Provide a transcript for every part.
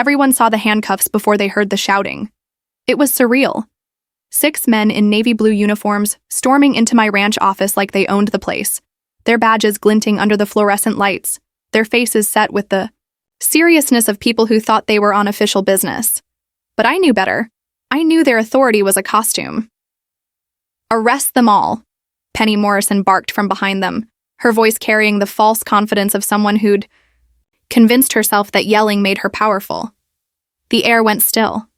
Everyone saw the handcuffs before they heard the shouting. It was surreal. 6 men in navy blue uniforms storming into my ranch office like they owned the place, their badges glinting under the fluorescent lights, their faces set with the seriousness of people who thought they were on official business. But I knew better. I knew their authority was a costume. "Arrest them all," Penny Morrison barked from behind them, her voice carrying the false confidence of someone who'd convinced herself that yelling made her powerful. The air went still.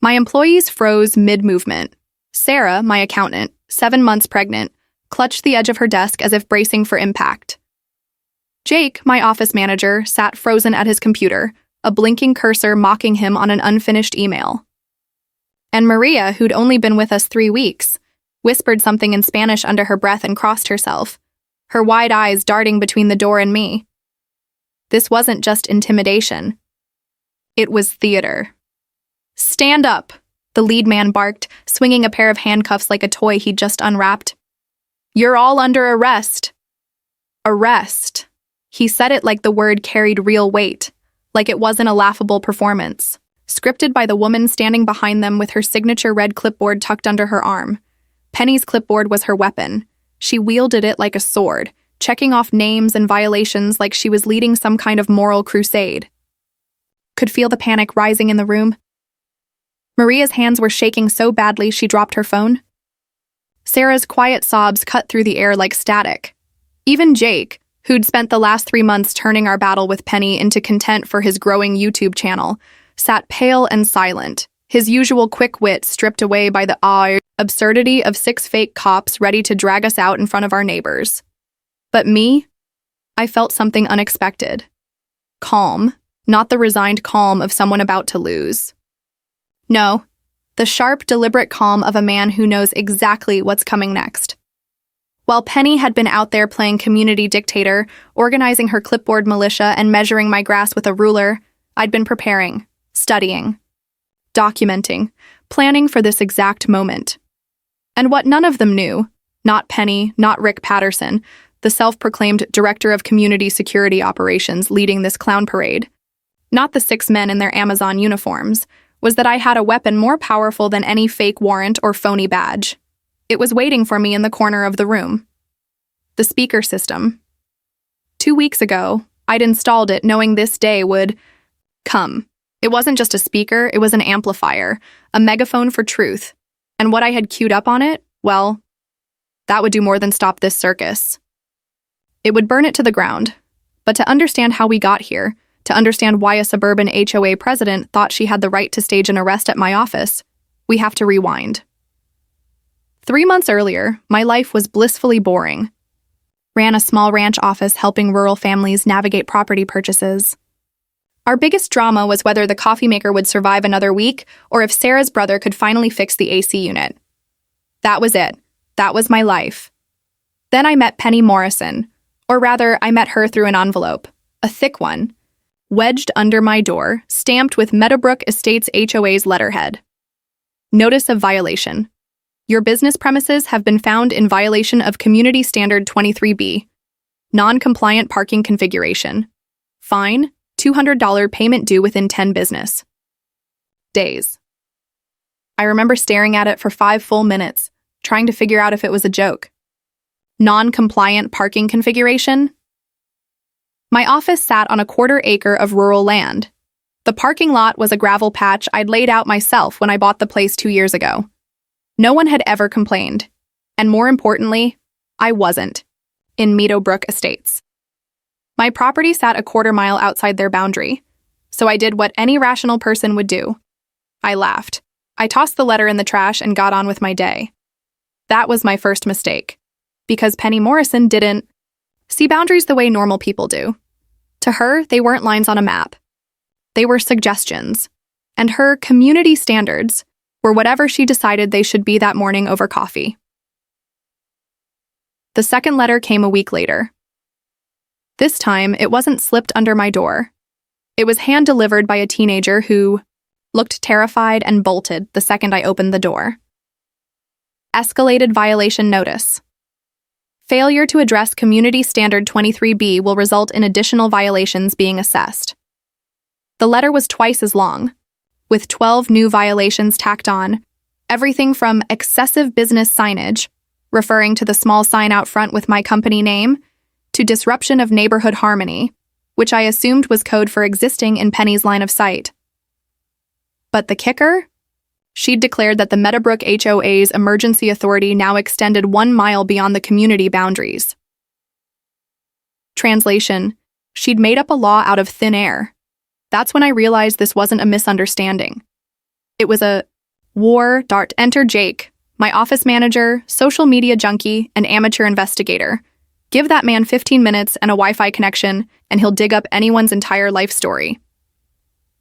My employees froze mid-movement. Sarah, my accountant, 7 months pregnant, clutched the edge of her desk as if bracing for impact. Jake, my office manager, sat frozen at his computer, a blinking cursor mocking him on an unfinished email. And Maria, who'd only been with us 3 weeks, whispered something in Spanish under her breath and crossed herself, her wide eyes darting between the door and me. This wasn't just intimidation. It was theater. "Stand up," the lead man barked, swinging a pair of handcuffs like a toy he'd just unwrapped. "You're all under arrest." Arrest. He said it like the word carried real weight, like it wasn't a laughable performance, scripted by the woman standing behind them with her signature red clipboard tucked under her arm. Penny's clipboard was her weapon. She wielded it like a sword, checking off names and violations like she was leading some kind of moral crusade. Could feel the panic rising in the room. Maria's hands were shaking so badly she dropped her phone. Sarah's quiet sobs cut through the air like static. Even Jake, who'd spent the last 3 months turning our battle with Penny into content for his growing YouTube channel, sat pale and silent, his usual quick wit stripped away by the absurdity of 6 fake cops ready to drag us out in front of our neighbors. But me? I felt something unexpected. Calm, not the resigned calm of someone about to lose. No, the sharp, deliberate calm of a man who knows exactly what's coming next. While Penny had been out there playing community dictator, organizing her clipboard militia and measuring my grass with a ruler, I'd been preparing, studying, documenting, planning for this exact moment. And what none of them knew, not Penny, not Rick Patterson, the self-proclaimed director of community security operations leading this clown parade, not the 6 men in their Amazon uniforms, was that I had a weapon more powerful than any fake warrant or phony badge. It was waiting for me in the corner of the room. The speaker system. 2 weeks ago, I'd installed it knowing this day would come. It wasn't just a speaker, it was an amplifier, a megaphone for truth. And what I had queued up on it, well, that would do more than stop this circus. It would burn it to the ground. But to understand how we got here, to understand why a suburban HOA president thought she had the right to stage an arrest at my office, we have to rewind. 3 months earlier, my life was blissfully boring. Ran a small ranch office helping rural families navigate property purchases. Our biggest drama was whether the coffee maker would survive another week or if Sarah's brother could finally fix the AC unit. That was it. That was my life. Then I met Penny Morrison, or rather, I met her through an envelope, a thick one, wedged under my door, stamped with Meadowbrook Estates HOA's letterhead. Notice of violation. Your business premises have been found in violation of Community Standard 23B. Non-compliant parking configuration. Fine, $200 payment due within 10 business days. I remember staring at it for 5 full minutes, trying to figure out if it was a joke. Non-compliant parking configuration? My office sat on a 1/4 acre of rural land. The parking lot was a gravel patch I'd laid out myself when I bought the place 2 years ago. No one had ever complained. And more importantly, I wasn't. In Meadowbrook Estates. My property sat a 1/4 mile outside their boundary, so I did what any rational person would do. I laughed. I tossed the letter in the trash and got on with my day. That was my first mistake. Because Penny Morrison didn't see boundaries the way normal people do. To her, they weren't lines on a map. They were suggestions. And her community standards were whatever she decided they should be that morning over coffee. The second letter came a week later. This time, it wasn't slipped under my door. It was hand-delivered by a teenager who looked terrified and bolted the second I opened the door. Escalated violation notice. Failure to address Community Standard 23B will result in additional violations being assessed. The letter was twice as long, with 12 new violations tacked on, everything from excessive business signage, referring to the small sign out front with my company name, to disruption of neighborhood harmony, which I assumed was code for existing in Penny's line of sight. But the kicker? She'd declared that the Meadowbrook HOA's emergency authority now extended 1 mile beyond the community boundaries. Translation: she'd made up a law out of thin air. That's when I realized this wasn't a misunderstanding. It was a war dart. Enter Jake, my office manager, social media junkie, and amateur investigator. Give that man 15 minutes and a Wi-Fi connection, and he'll dig up anyone's entire life story.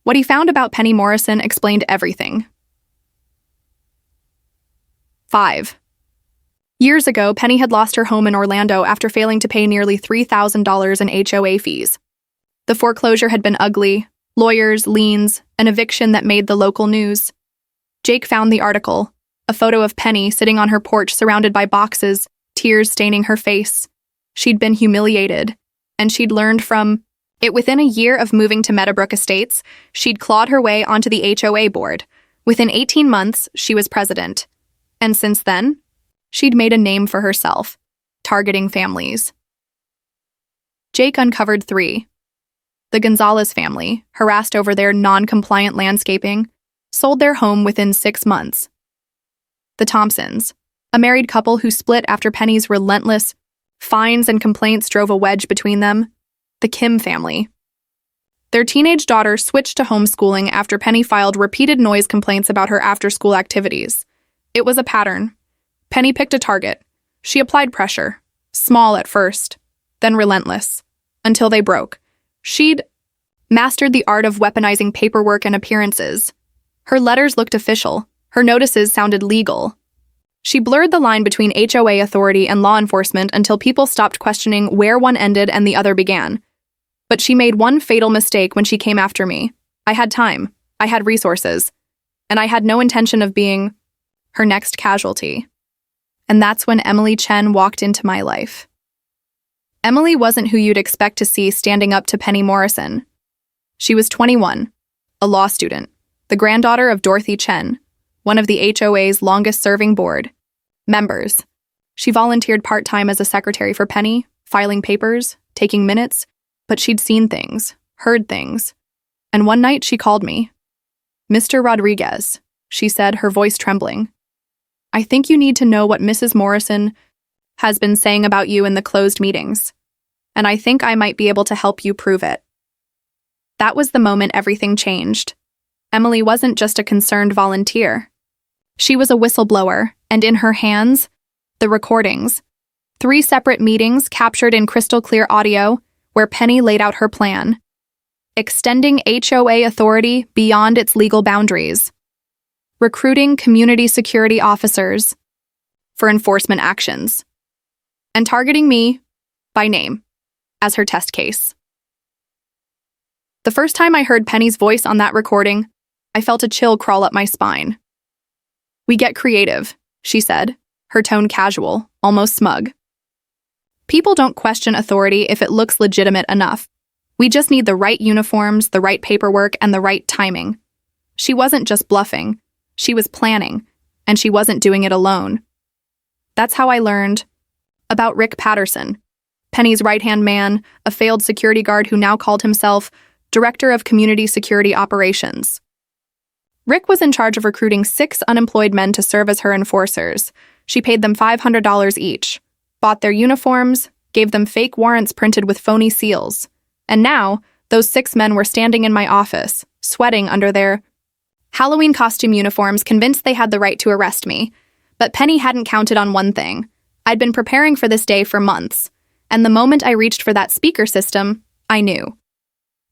What he found about Penny Morrison explained everything. 5. Years ago, Penny had lost her home in Orlando after failing to pay nearly $3,000 in HOA fees. The foreclosure had been ugly, lawyers, liens, an eviction that made the local news. Jake found the article, a photo of Penny sitting on her porch surrounded by boxes, tears staining her face. She'd been humiliated, and she'd learned from it. Within a year of moving to Meadowbrook Estates, she'd clawed her way onto the HOA board. Within 18 months, she was president. And since then, she'd made a name for herself, targeting families. Jake uncovered 3. The Gonzalez family, harassed over their non-compliant landscaping, sold their home within 6 months. The Thompsons, a married couple who split after Penny's relentless fines and complaints drove a wedge between them. The Kim family. Their teenage daughter switched to homeschooling after Penny filed repeated noise complaints about her after-school activities. It was a pattern. Penny picked a target. She applied pressure, small at first, then relentless, until they broke. She'd mastered the art of weaponizing paperwork and appearances. Her letters looked official. Her notices sounded legal. She blurred the line between HOA authority and law enforcement until people stopped questioning where one ended and the other began. But she made one fatal mistake when she came after me. I had time, I had resources, and I had no intention of being her next casualty. And that's when Emily Chen walked into my life. Emily wasn't who you'd expect to see standing up to Penny Morrison. She was 21, a law student, the granddaughter of Dorothy Chen, one of the HOA's longest-serving board members. She volunteered part-time as a secretary for Penny, filing papers, taking minutes, but she'd seen things, heard things. And one night she called me. "Mr. Rodriguez," she said, her voice trembling. "I think you need to know what Mrs. Morrison has been saying about you in the closed meetings, and I think I might be able to help you prove it." That was the moment everything changed. Emily wasn't just a concerned volunteer. She was a whistleblower, and in her hands, the recordings. 3 separate meetings captured in crystal-clear audio where Penny laid out her plan, extending HOA authority beyond its legal boundaries, recruiting community security officers for enforcement actions, and targeting me by name as her test case. The first time I heard Penny's voice on that recording, I felt a chill crawl up my spine. "We get creative," she said, her tone casual, almost smug. "People don't question authority if it looks legitimate enough. We just need the right uniforms, the right paperwork, and the right timing." She wasn't just bluffing. She was planning, and she wasn't doing it alone. That's how I learned about Rick Patterson, Penny's right-hand man, a failed security guard who now called himself Director of Community Security Operations. Rick was in charge of recruiting 6 unemployed men to serve as her enforcers. She paid them $500 each, bought their uniforms, gave them fake warrants printed with phony seals. And now, those 6 men were standing in my office, sweating under their Halloween costume uniforms, convinced they had the right to arrest me. But Penny hadn't counted on one thing. I'd been preparing for this day for months, and the moment I reached for that speaker system, I knew.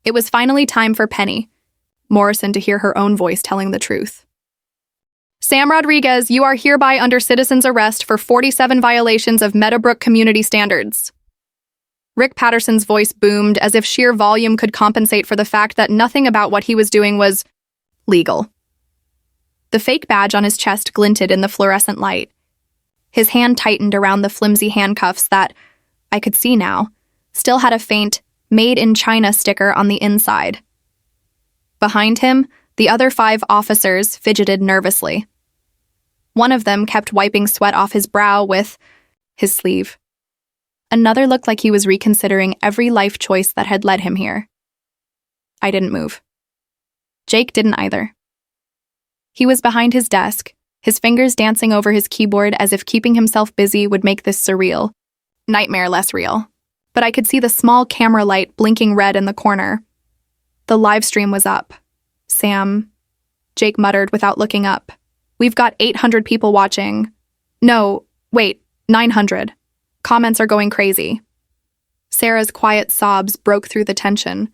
It was finally time for Penny Morrison to hear her own voice telling the truth. "Sam Rodriguez, you are hereby under citizen's arrest for 47 violations of Meadowbrook community standards." Rick Patterson's voice boomed as if sheer volume could compensate for the fact that nothing about what he was doing was legal. The fake badge on his chest glinted in the fluorescent light. His hand tightened around the flimsy handcuffs that, I could see now, still had a faint, "Made in China" sticker on the inside. Behind him, the other 5 officers fidgeted nervously. One of them kept wiping sweat off his brow with his sleeve. Another looked like he was reconsidering every life choice that had led him here. I didn't move. Jake didn't either. He was behind his desk, his fingers dancing over his keyboard as if keeping himself busy would make this surreal. Nightmare less real. But I could see the small camera light blinking red in the corner. The live stream was up. Sam, Jake muttered without looking up. We've got 800 people watching. No, wait, 900. Comments are going crazy. Sarah's quiet sobs broke through the tension.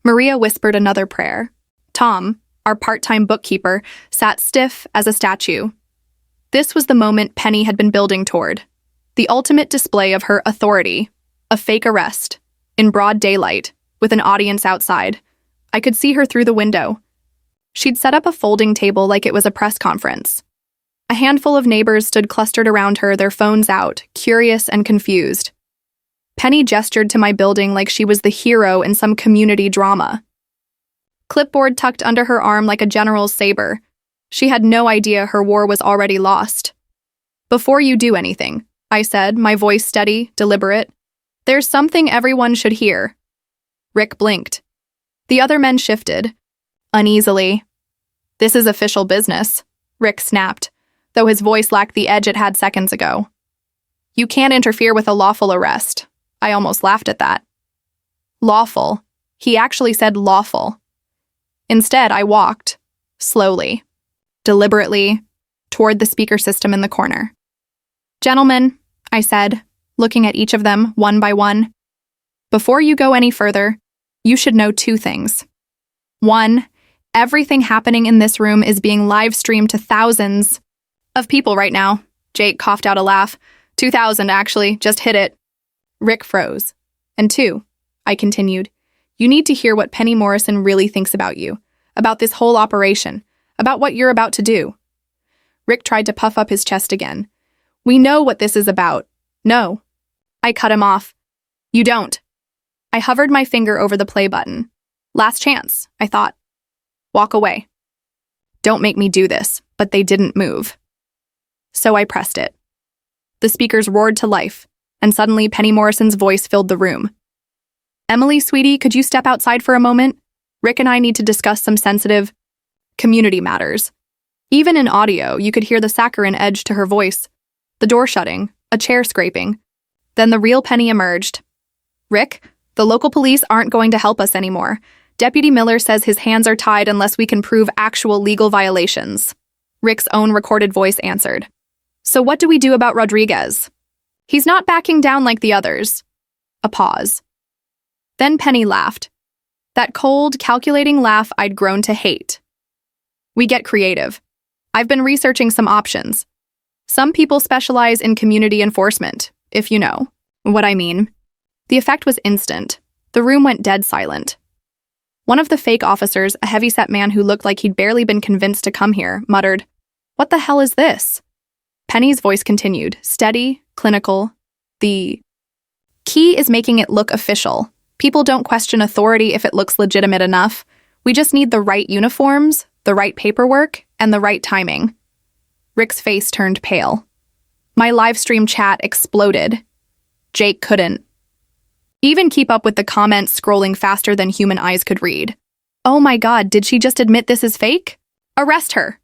Maria whispered another prayer. Tom, our part-time bookkeeper, sat stiff as a statue. This was the moment Penny had been building toward. The ultimate display of her authority. A fake arrest. In broad daylight, with an audience outside. I could see her through the window. She'd set up a folding table like it was a press conference. A handful of neighbors stood clustered around her, their phones out, curious and confused. Penny gestured to my building like she was the hero in some community drama. Clipboard tucked under her arm like a general's saber. She had no idea her war was already lost. Before you do anything, I said, my voice steady, deliberate, there's something everyone should hear. Rick blinked. The other men shifted. Uneasily. This is official business, Rick snapped, though his voice lacked the edge it had seconds ago. You can't interfere with a lawful arrest. I almost laughed at that. Lawful. He actually said lawful. Instead, I walked, slowly, deliberately, toward the speaker system in the corner. Gentlemen, I said, looking at each of them one by one, before you go any further, you should know 2 things. 1, everything happening in this room is being live-streamed to thousands of people right now. Jake coughed out a laugh. 2,000, actually, just hit it. Rick froze. And 2, I continued, you need to hear what Penny Morrison really thinks about you, about this whole operation, about what you're about to do. Rick tried to puff up his chest again. We know what this is about. No. I cut him off. You don't. I hovered my finger over the play button. Last chance, I thought. Walk away. Don't make me do this, but they didn't move. So I pressed it. The speakers roared to life, and suddenly Penny Morrison's voice filled the room. Emily, sweetie, could you step outside for a moment? Rick and I need to discuss some sensitive community matters. Even in audio, you could hear the saccharine edge to her voice, the door shutting, a chair scraping. Then the real Penny emerged. Rick, the local police aren't going to help us anymore. Deputy Miller says his hands are tied unless we can prove actual legal violations. Rick's own recorded voice answered. So what do we do about Rodriguez? He's not backing down like the others. A pause. Then Penny laughed. That cold, calculating laugh I'd grown to hate. We get creative. I've been researching some options. Some people specialize in community enforcement, if you know what I mean. The effect was instant. The room went dead silent. One of the fake officers, a heavy-set man who looked like he'd barely been convinced to come here, muttered, "What the hell is this?" Penny's voice continued, steady, clinical. The key is making it look official. People don't question authority if it looks legitimate enough. We just need the right uniforms, the right paperwork, and the right timing. Rick's face turned pale. My live stream chat exploded. Jake couldn't even keep up with the comments scrolling faster than human eyes could read. Oh my God, did she just admit this is fake? Arrest her.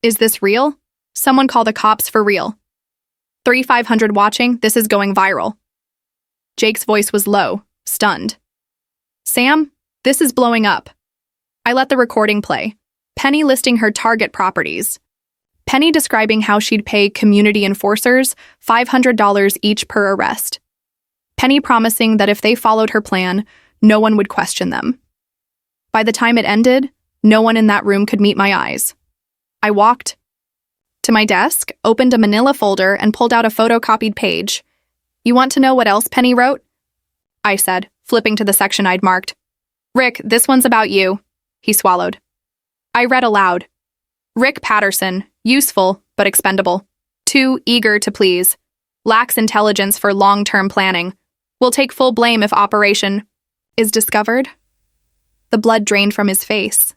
Is this real? Someone call the cops for real. 3,500 watching, this is going viral. Jake's voice was low, stunned. Sam, this is blowing up. I let the recording play. Penny listing her target properties. Penny describing how she'd pay community enforcers $500 each per arrest. Penny promising that if they followed her plan, no one would question them. By the time it ended, no one in that room could meet my eyes. I walked to my desk, opened a manila folder, and pulled out a photocopied page. You want to know what else Penny wrote? I said, flipping to the section I'd marked. Rick, this one's about you. He swallowed. I read aloud. Rick Patterson, useful but expendable. Too eager to please. Lacks intelligence for long-term planning. Will take full blame if operation is discovered. The blood drained from his face.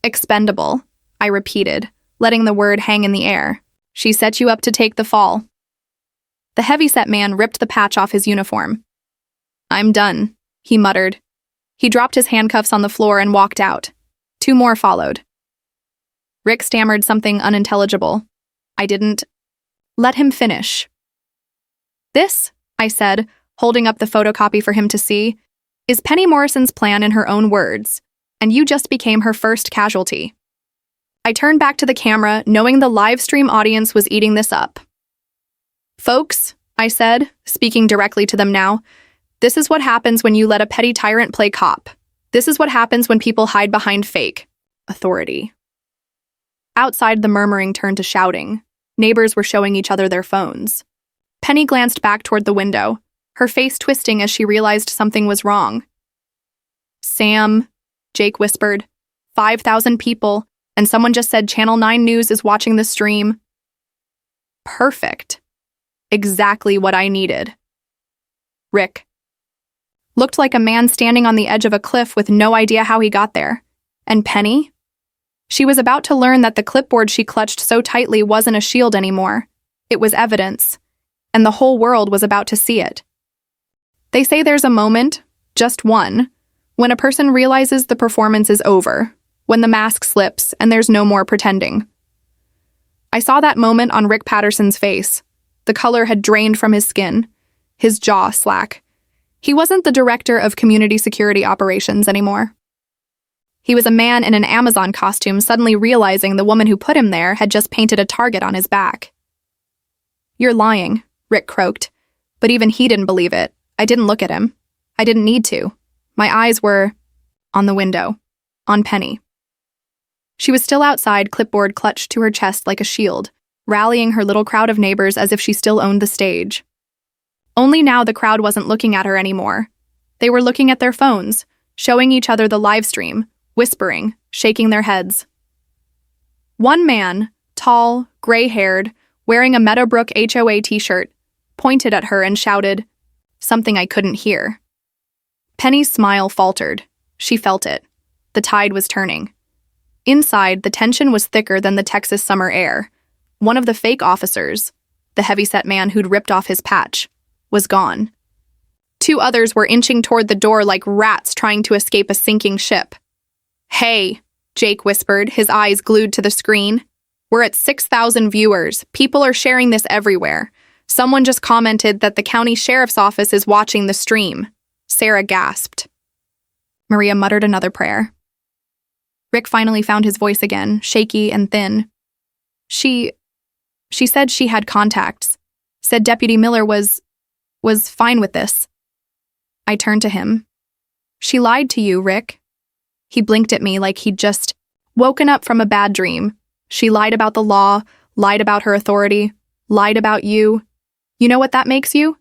Expendable, I repeated, letting the word hang in the air. She set you up to take the fall. The heavy-set man ripped the patch off his uniform. I'm done, he muttered. He dropped his handcuffs on the floor and walked out. 2 more followed. Rick stammered something unintelligible. I didn't let him finish. This, I said, holding up the photocopy for him to see, is Penny Morrison's plan in her own words, and you just became her first casualty. I turned back to the camera, knowing the live stream audience was eating this up. Folks, I said, speaking directly to them now, this is what happens when you let a petty tyrant play cop. This is what happens when people hide behind fake authority. Outside, the murmuring turned to shouting. Neighbors were showing each other their phones. Penny glanced back toward the window, her face twisting as she realized something was wrong. Sam, Jake whispered, 5,000 people, and someone just said Channel 9 News is watching the stream. Perfect. Exactly what I needed. Rick looked like a man standing on the edge of a cliff with no idea how he got there. And Penny? She was about to learn that the clipboard she clutched so tightly wasn't a shield anymore. It was evidence, and the whole world was about to see it. They say there's a moment, just one, when a person realizes the performance is over, when the mask slips and there's no more pretending. I saw that moment on Rick Patterson's face. The color had drained from his skin, his jaw slack. He wasn't the director of community security operations anymore. He was a man in an Amazon costume suddenly realizing the woman who put him there had just painted a target on his back. You're lying, Rick croaked, but even he didn't believe it. I didn't look at him. I didn't need to. My eyes were on the window, on Penny. She was still outside, clipboard clutched to her chest like a shield, rallying her little crowd of neighbors as if she still owned the stage. Only now the crowd wasn't looking at her anymore. They were looking at their phones, showing each other the live stream, whispering, shaking their heads. One man, tall, gray-haired, wearing a Meadowbrook HOA t-shirt, pointed at her and shouted, something I couldn't hear. Penny's smile faltered. She felt it. The tide was turning. Inside, the tension was thicker than the Texas summer air. One of the fake officers, the heavy-set man who'd ripped off his patch, was gone. 2 others were inching toward the door like rats trying to escape a sinking ship. Hey, Jake whispered, his eyes glued to the screen. We're at 6,000 viewers. People are sharing this everywhere. Someone just commented that the county sheriff's office is watching the stream. Sarah gasped. Maria muttered another prayer. Rick finally found his voice again, shaky and thin. She said she had contacts. Said Deputy Miller was fine with this. I turned to him. She lied to you, Rick. He blinked at me like he'd just woken up from a bad dream. She lied about the law, lied about her authority, lied about you. You know what that makes you?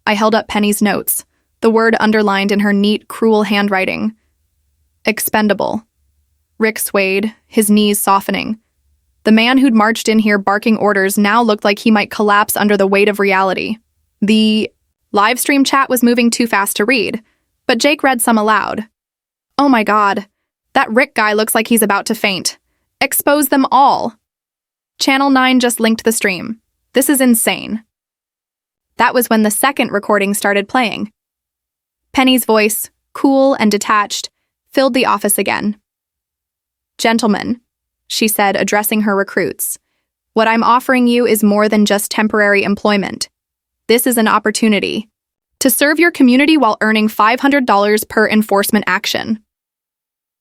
I held up Penny's notes, the word underlined in her neat, cruel handwriting. Expendable. Rick swayed, his knees softening. The man who'd marched in here barking orders now looked like he might collapse under the weight of reality. The live stream chat was moving too fast to read, but Jake read some aloud. Oh my God, that Rick guy looks like he's about to faint. Expose them all. Channel 9 just linked the stream. This is insane. That was when the second recording started playing. Penny's voice, cool and detached, filled the office again. Gentlemen, she said, addressing her recruits, what I'm offering you is more than just temporary employment. This is an opportunity to serve your community while earning $500 per enforcement action.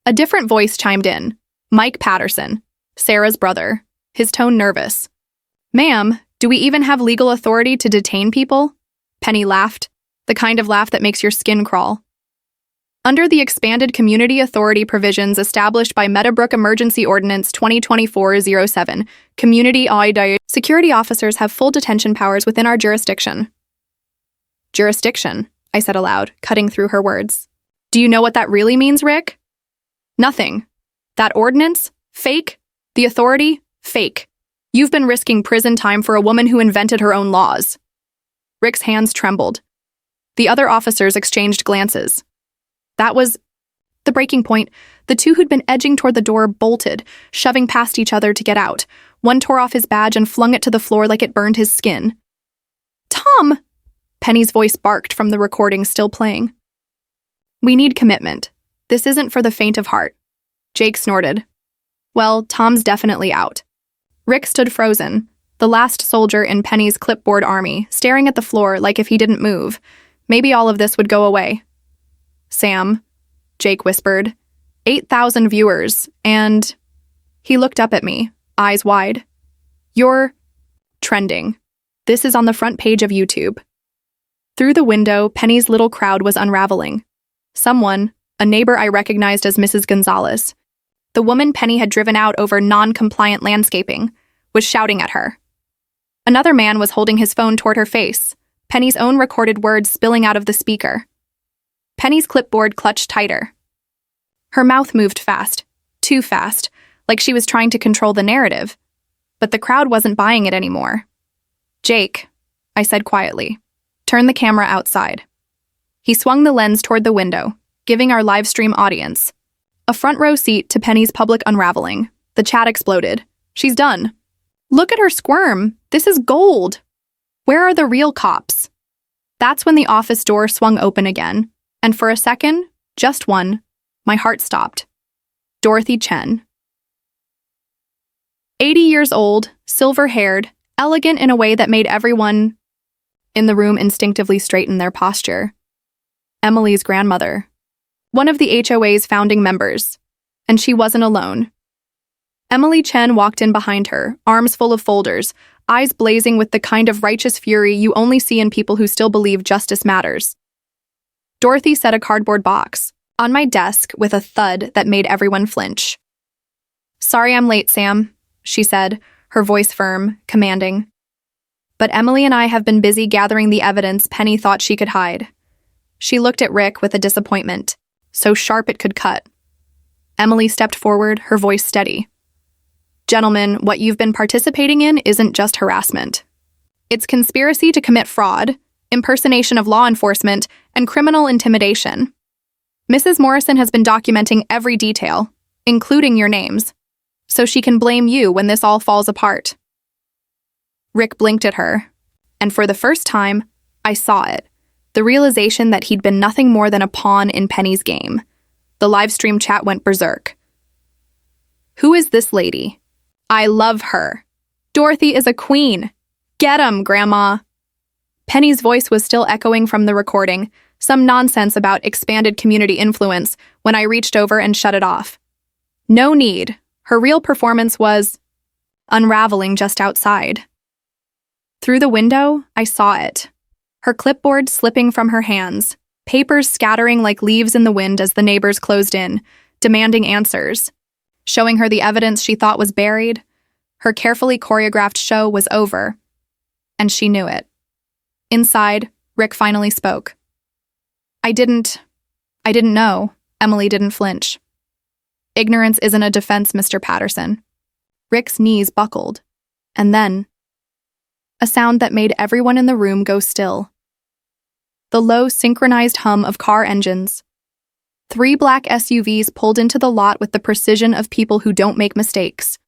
A different voice chimed in, Mike Patterson, Sarah's brother, his tone nervous. Ma'am, do we even have legal authority to detain people? Penny laughed, the kind of laugh that makes your skin crawl. Under the expanded community authority provisions established by Meadowbrook Emergency Ordinance 2024-07, community audit, security officers have full detention powers within our jurisdiction. Jurisdiction, I said aloud, cutting through her words. Do you know what that really means, Rick? Nothing. That ordinance? Fake. The authority? Fake. You've been risking prison time for a woman who invented her own laws. Rick's hands trembled. The other officers exchanged glances. That was The breaking point, the two who'd been edging toward the door bolted, shoving past each other to get out. One tore off his badge and flung it to the floor like it burned his skin. "Tom!" Penny's voice barked from the recording still playing. "We need commitment. This isn't for the faint of heart." Jake snorted. "Well, Tom's definitely out." Rick stood frozen, the last soldier in Penny's clipboard army, staring at the floor like if he didn't move, maybe all of this would go away. "Sam," Jake whispered, 8,000 viewers, and... He looked up at me, eyes wide. "You're trending. This is on the front page of YouTube." Through the window, Penny's little crowd was unraveling. Someone, a neighbor I recognized as Mrs. Gonzalez, the woman Penny had driven out over non-compliant landscaping, was shouting at her. Another man was holding his phone toward her face, Penny's own recorded words spilling out of the speaker. Penny's clipboard clutched tighter. Her mouth moved fast, too fast, like she was trying to control the narrative. But the crowd wasn't buying it anymore. "Jake," I said quietly, "turn the camera outside." He swung the lens toward the window, giving our live stream audience a front row seat to Penny's public unraveling. The chat exploded. "She's done. Look at her squirm. This is gold. Where are the real cops?" That's when the office door swung open again, and for a second, just one, my heart stopped. Dorothy Chen. 80 years old, silver-haired, elegant in a way that made everyone in the room instinctively straighten their posture. Emily's grandmother. One of the HOA's founding members. And she wasn't alone. Emily Chen walked in behind her, arms full of folders, eyes blazing with the kind of righteous fury you only see in people who still believe justice matters. Dorothy set a cardboard box on my desk with a thud that made everyone flinch. "Sorry I'm late, Sam," she said, her voice firm, commanding. "But Emily and I have been busy gathering the evidence Penny thought she could hide." She looked at Rick with a disappointment, so sharp it could cut. Emily stepped forward, her voice steady. "Gentlemen, what you've been participating in isn't just harassment. It's conspiracy to commit fraud, impersonation of law enforcement, and criminal intimidation. Mrs. Morrison has been documenting every detail, including your names, so she can blame you when this all falls apart." Rick blinked at her, and for the first time, I saw it, the realization that he'd been nothing more than a pawn in Penny's game. The livestream chat went berserk. "Who is this lady? I love her. Dorothy is a queen. Get 'em, Grandma." Penny's voice was still echoing from the recording, some nonsense about expanded community influence, when I reached over and shut it off. No need. Her real performance was unraveling just outside. Through the window, I saw it. Her clipboard slipping from her hands, papers scattering like leaves in the wind as the neighbors closed in, demanding answers. Showing her the evidence she thought was buried, her carefully choreographed show was over. And she knew it. Inside, Rick finally spoke. I didn't know." Emily didn't flinch. "Ignorance isn't a defense, Mr. Patterson." Rick's knees buckled. And then, a sound that made everyone in the room go still. The low, synchronized hum of car engines. 3 black SUVs pulled into the lot with the precision of people who don't make mistakes.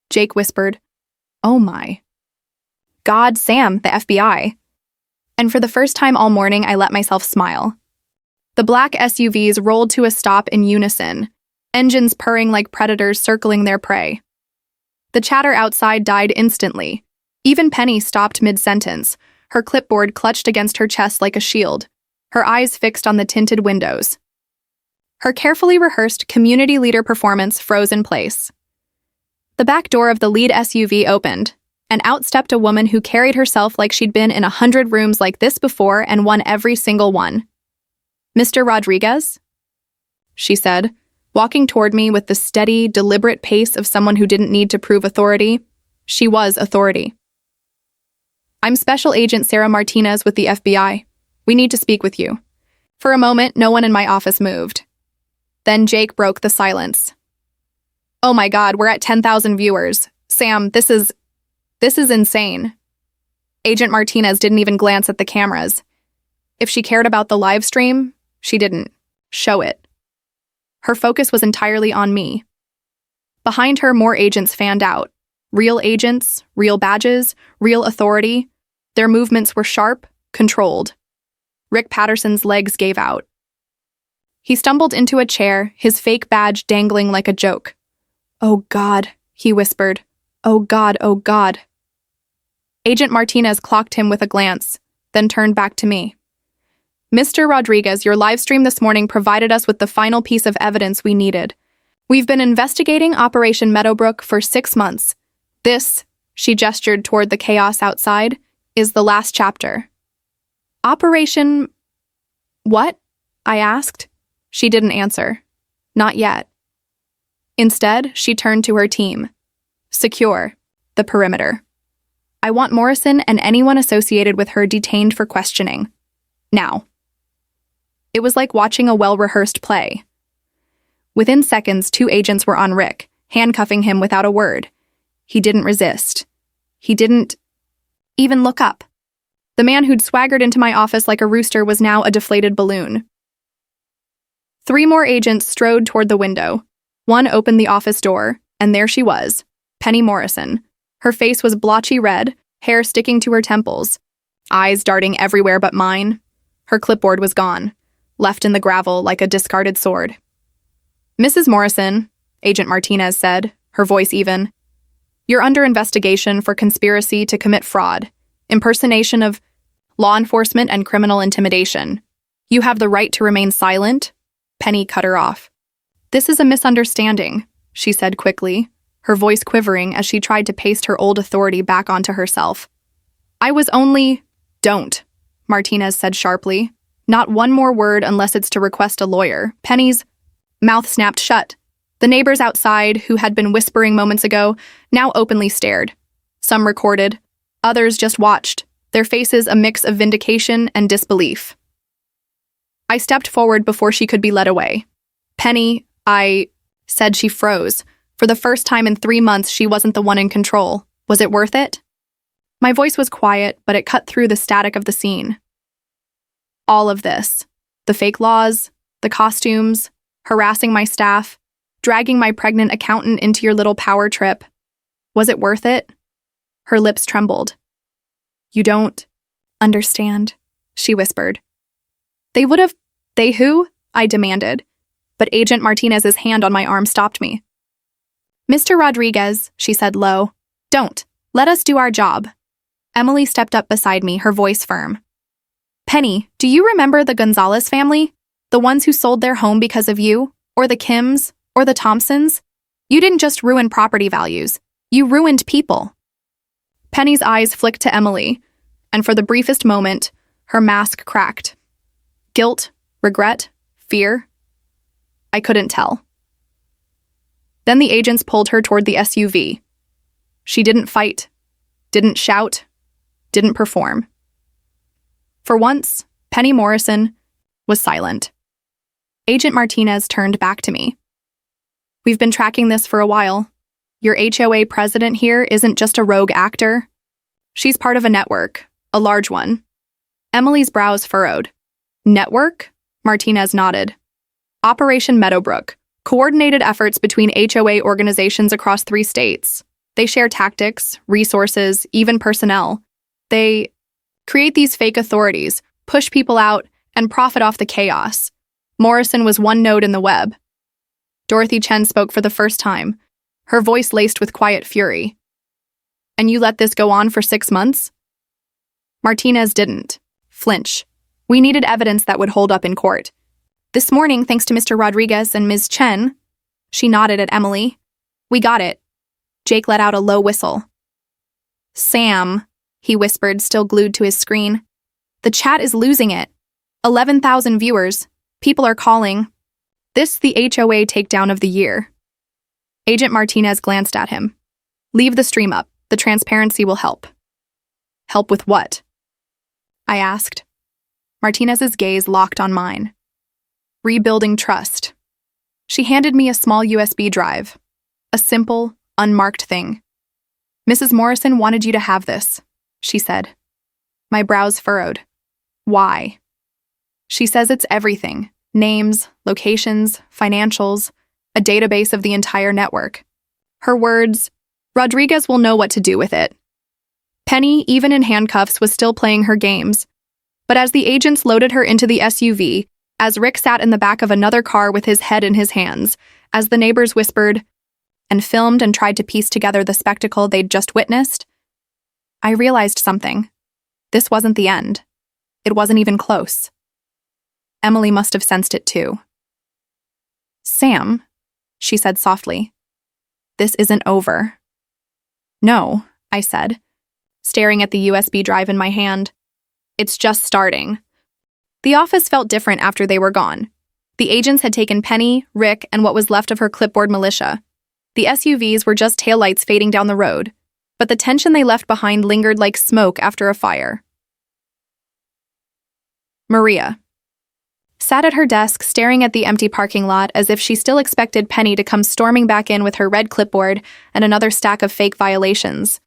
Jake whispered, "Oh my. God, Sam, the FBI." And for the first time all morning, I let myself smile. The black SUVs rolled to a stop in unison, engines purring like predators circling their prey. The chatter outside died instantly. Even Penny stopped mid-sentence, her clipboard clutched against her chest like a shield, her eyes fixed on the tinted windows. Her carefully rehearsed community leader performance froze in place. The back door of the lead SUV opened, and out stepped a woman who carried herself like she'd been in 100 rooms like this before and won every single one. "Mr. Rodriguez?" she said, walking toward me with the steady, deliberate pace of someone who didn't need to prove authority. She was authority. "I'm Special Agent Sarah Martinez with the FBI. We need to speak with you." For a moment, no one in my office moved. Then Jake broke the silence. "Oh my God, we're at 10,000 viewers. Sam, this is insane." Agent Martinez didn't even glance at the cameras. If she cared about the live stream, she didn't show it. Her focus was entirely on me. Behind her, more agents fanned out. Real agents, real badges, real authority. Their movements were sharp, controlled. Rick Patterson's legs gave out. He stumbled into a chair, his fake badge dangling like a joke. "Oh God," he whispered. "Oh God, oh God." Agent Martinez clocked him with a glance, then turned back to me. "Mr. Rodriguez, your live stream this morning provided us with the final piece of evidence we needed. We've been investigating Operation Meadowbrook for 6 months. This," she gestured toward the chaos outside, "is the last chapter." "Operation... what?" I asked. She didn't answer. Not yet. Instead, she turned to her team. "Secure the perimeter. I want Morrison and anyone associated with her detained for questioning. Now." It was like watching a well-rehearsed play. Within seconds, 2 agents were on Rick, handcuffing him without a word. He didn't resist. He didn't even look up. The man who'd swaggered into my office like a rooster was now a deflated balloon. 3 more agents strode toward the window. One opened the office door, and there she was, Penny Morrison. Her face was blotchy red, hair sticking to her temples, eyes darting everywhere but mine. Her clipboard was gone, left in the gravel like a discarded sword. "Mrs. Morrison," Agent Martinez said, her voice even, "you're under investigation for conspiracy to commit fraud, impersonation of law enforcement, and criminal intimidation. You have the right to remain silent." Penny cut her off. "This is a misunderstanding," she said quickly, her voice quivering as she tried to paste her old authority back onto herself. "I was only—" "Don't," Martinez said sharply. "Not one more word unless it's to request a lawyer." Penny's mouth snapped shut. The neighbors outside, who had been whispering moments ago, now openly stared. Some recorded, others just watched, their faces a mix of vindication and disbelief. I stepped forward before she could be led away. "Penny, I..." said. She froze. For the first time in 3 months, she wasn't the one in control. Was it worth it? My voice was quiet, but it cut through the static of the scene. All of this, the fake laws, the costumes, harassing my staff, dragging my pregnant accountant into your little power trip. Was it worth it? Her lips trembled. "You don't understand," she whispered. They who? I demanded, but Agent Martinez's hand on my arm stopped me. "Mr. Rodriguez," she said low, "don't. Let us do our job." Emily stepped up beside me, her voice firm. "Penny, do you remember the Gonzalez family? The ones who sold their home because of you? Or the Kims? Or the Thompsons? You didn't just ruin property values. You ruined people." Penny's eyes flicked to Emily, and for the briefest moment, her mask cracked. Guilt, regret, fear? I couldn't tell. Then the agents pulled her toward the SUV. She didn't fight, didn't shout, didn't perform. For once, Penny Morrison was silent. Agent Martinez turned back to me. "We've been tracking this for a while. Your HOA president here isn't just a rogue actor. She's part of a network, a large one." Emily's brows furrowed. "Network?" Martinez nodded. "Operation Meadowbrook, coordinated efforts between HOA organizations across 3 states. They share tactics, resources, even personnel. They create these fake authorities, push people out, and profit off the chaos. Morrison was one node in the web." Dorothy Chen spoke for the first time, her voice laced with quiet fury. "And you let this go on for 6 months?" Martinez didn't flinch. "We needed evidence that would hold up in court. This morning, thanks to Mr. Rodriguez and Ms. Chen," she nodded at Emily, "we got it." Jake let out a low whistle. "Sam," he whispered, still glued to his screen. "The chat is losing it. 11,000 viewers. People are calling. This the HOA takedown of the year." Agent Martinez glanced at him. "Leave the stream up. The transparency will help." "Help with what?" I asked. Martinez's gaze locked on mine. "Rebuilding trust." She handed me a small USB drive. A simple, unmarked thing. "Mrs. Morrison wanted you to have this," she said. My brows furrowed. "Why?" "She says it's everything. Names, locations, financials, a database of the entire network. Her words, "Rodriguez will know what to do with it." Penny, even in handcuffs, was still playing her games. But as the agents loaded her into the SUV, as Rick sat in the back of another car with his head in his hands, as the neighbors whispered and filmed and tried to piece together the spectacle they'd just witnessed, I realized something. This wasn't the end. It wasn't even close. Emily must have sensed it too. "Sam," she said softly, "this isn't over." "No," I said, staring at the USB drive in my hand. "It's just starting." The office felt different after they were gone. The agents had taken Penny, Rick, and what was left of her clipboard militia. The SUVs were just taillights fading down the road, but the tension they left behind lingered like smoke after a fire. Maria sat at her desk staring at the empty parking lot as if she still expected Penny to come storming back in with her red clipboard and another stack of fake violations.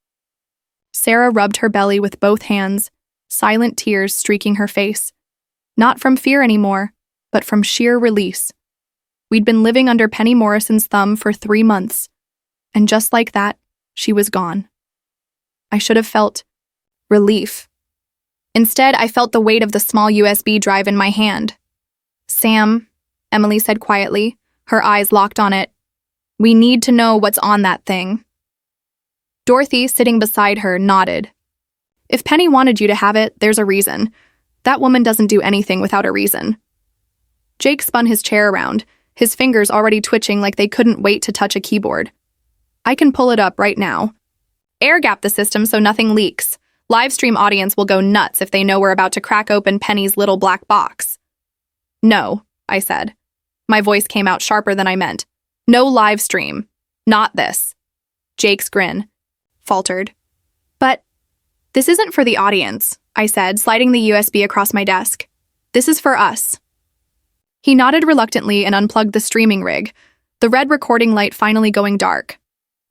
Sarah rubbed her belly with both hands, silent tears streaking her face. Not from fear anymore, but from sheer release. We'd been living under Penny Morrison's thumb for 3 months, and just like that, she was gone. I should have felt relief. Instead, I felt the weight of the small USB drive in my hand. "Sam," Emily said quietly, her eyes locked on it, "we need to know what's on that thing." Dorothy, sitting beside her, nodded. "If Penny wanted you to have it, there's a reason. That woman doesn't do anything without a reason." Jake spun his chair around, his fingers already twitching like they couldn't wait to touch a keyboard. "I can pull it up right now. Air gap the system so nothing leaks. Livestream audience will go nuts if they know we're about to crack open Penny's little black box." "No," I said. My voice came out sharper than I meant. "No live stream. Not this." Jake's grin faltered. "But this isn't for the audience," I said, sliding the USB across my desk. "This is for us." He nodded reluctantly and unplugged the streaming rig, the red recording light finally going dark.